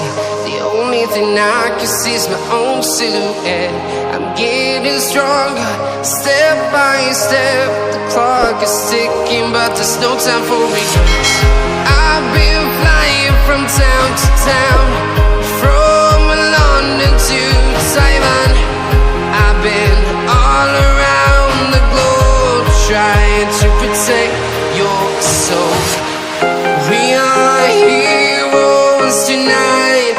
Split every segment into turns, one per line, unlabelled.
empty. The only thing I can see is my own silhouette. I'm getting stronger, step by step. The clock is ticking, but there's no time for regrets. I've been flying from town to town, from London to Taiwan. I've been all around the globe, trying to protect your soul. We are heroes tonight.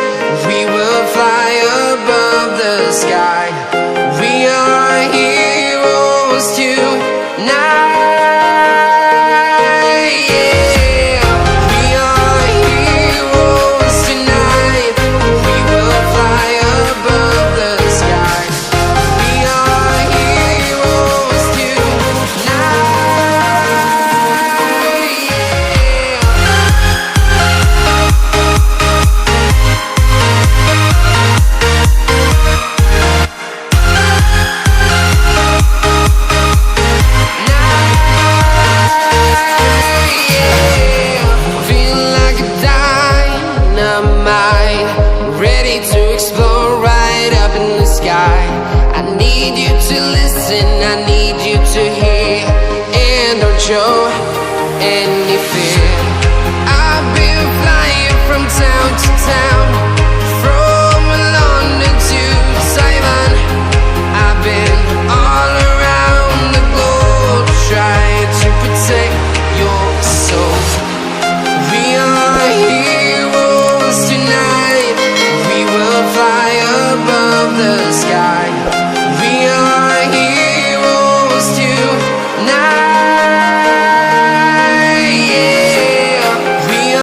We will fly above the sky. We are heroes tonight. I need you to listen, I need you to hear, and don't show. And